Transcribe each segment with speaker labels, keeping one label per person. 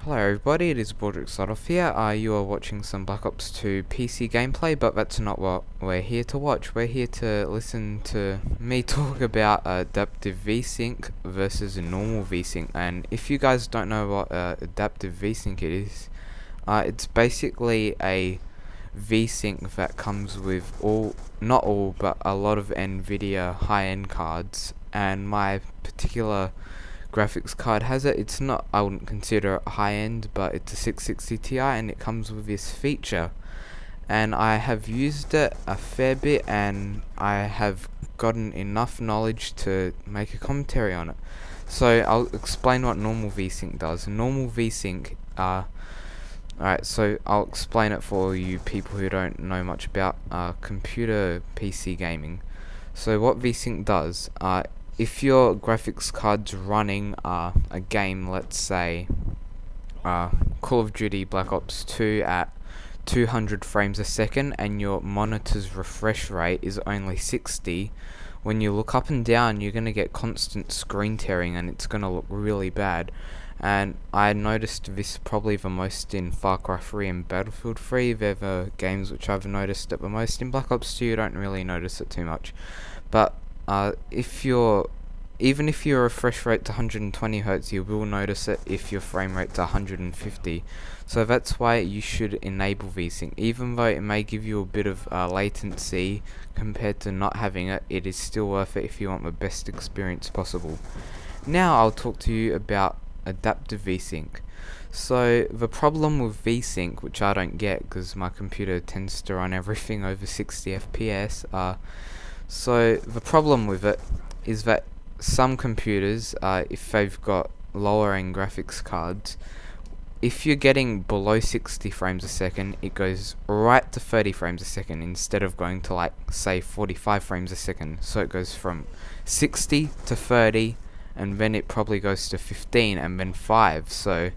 Speaker 1: Hello everybody, it is Baldrick here. You are watching some Black Ops 2 PC gameplay, but that's not what we're here to watch. We're here to listen to me talk about adaptive VSync versus a normal VSync. And if you guys don't know what adaptive VSync is, it's basically a VSync that comes with not all, but a lot of NVIDIA high-end cards, and my particular graphics card has it. It's not, I wouldn't consider it high-end, but it's a 660 Ti and it comes with this feature, and I have used it a fair bit and I have gotten enough knowledge to make a commentary on it. So I'll explain what normal VSync does. Normal VSync, alright, so I'll explain it for you people who don't know much about computer PC gaming. So what VSync does, if your graphics card's running a game, let's say Call of Duty Black Ops 2 at 200 frames a second, and your monitor's refresh rate is only 60, when you look up and down you're going to get constant screen tearing and it's going to look really bad. And I noticed this probably the most in Far Cry 3 and Battlefield 3. They're the games which I've noticed it the most. In Black Ops 2 you don't really notice it too much, but even if your refresh rate to 120 Hz, you will notice it if your frame rate to 150. So that's why you should enable VSync. Even though it may give you a bit of latency compared to not having it, it is still worth it if you want the best experience possible. Now I'll talk to you about adaptive VSync. So the problem with VSync, which I don't get because my computer tends to run everything over 60 FPS, so the problem with it is that some computers, if they've got lower end graphics cards, if you're getting below 60 frames a second, it goes right to 30 frames a second instead of going to, like, say 45 frames a second. So it goes from 60 to 30, and then it probably goes to 15 and then 5. So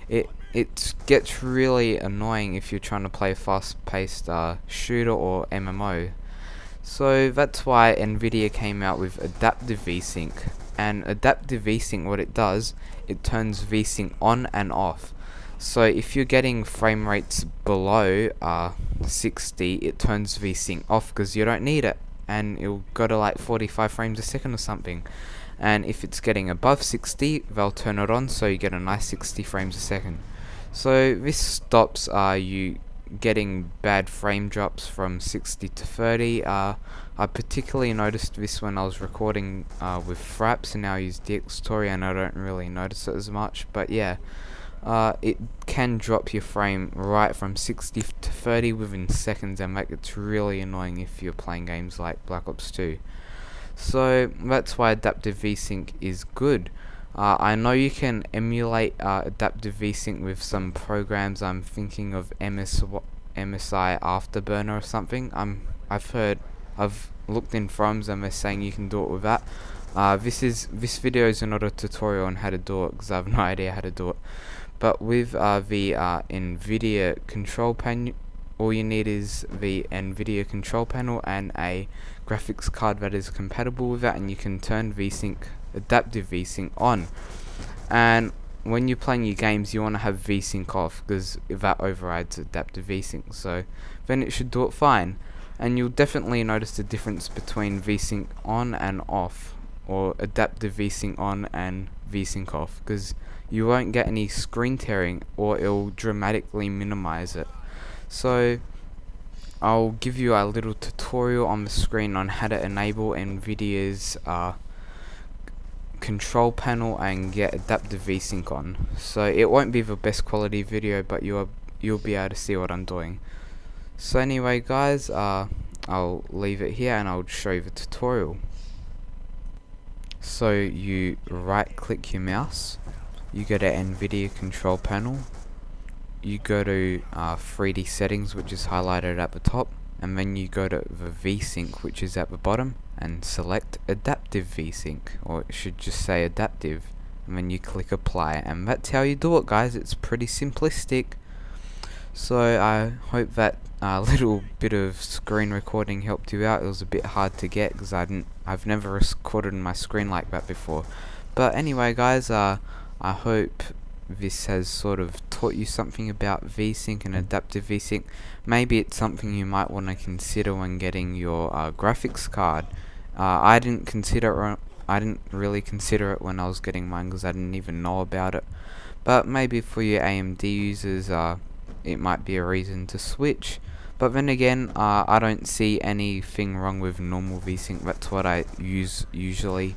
Speaker 1: it gets really annoying if you're trying to play a fast-paced shooter or MMO. So that's why NVIDIA came out with adaptive VSync. And adaptive VSync, what it does, it turns VSync on and off. So if you're getting frame rates below 60, it turns VSync off because you don't need it, and it'll go to like 45 frames a second or something. And if it's getting above 60, they'll turn it on so you get a nice 60 frames a second. So this stops you getting bad frame drops from 60 to 30. I particularly noticed this when I was recording with Fraps, and now I use DxTory and I don't really notice it as much, but yeah, it can drop your frame right from 60 to 30 within seconds, and that gets really annoying if you're playing games like Black Ops 2. So that's why adaptive VSync is good. I know you can emulate adaptive VSync with some programs. I'm thinking of MSI Afterburner or something. I've looked in forums and they're saying you can do it with that. This video is not a tutorial on how to do it because I have no idea how to do it. But with the NVIDIA control panel, all you need is the NVIDIA control panel and a graphics card that is compatible with that, and you can turn adaptive VSync on. And when you're playing your games, you want to have VSync off because that overrides adaptive VSync, so then it should do it fine. And you'll definitely notice the difference between VSync on and off, or adaptive VSync on and VSync off, because you won't get any screen tearing, or it'll dramatically minimize it. So I'll give you a little tutorial on the screen on how to enable NVIDIA's control panel and get adaptive VSync on. So it won't be the best quality video, but you'll be able to see what I'm doing. So anyway guys, I'll leave it here and I'll show you the tutorial. So you right click your mouse, you go to NVIDIA control panel, you go to 3D settings, which is highlighted at the top, and then you go to the VSync, which is at the bottom, and select adaptive VSync, or it should just say adaptive, and then you click apply, and that's how you do it guys. It's pretty simplistic. So I hope that little bit of screen recording helped you out. It was a bit hard to get because I've never recorded my screen like that before. But anyway guys, I hope this has sort of taught you something about VSync and adaptive VSync. Maybe it's something you might want to consider when getting your graphics card. I didn't really consider it when I was getting mine because I didn't even know about it. But maybe for your AMD users, it might be a reason to switch. But then again, I don't see anything wrong with normal VSync. That's what I use usually.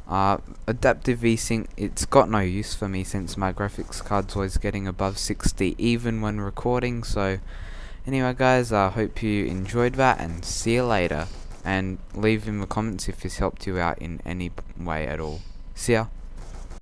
Speaker 1: Adaptive VSync, it's got no use for me since my graphics card's always getting above 60 even when recording. So anyway guys, I hope you enjoyed that, and see you later, and leave in the comments if this helped you out in any way at all. See ya.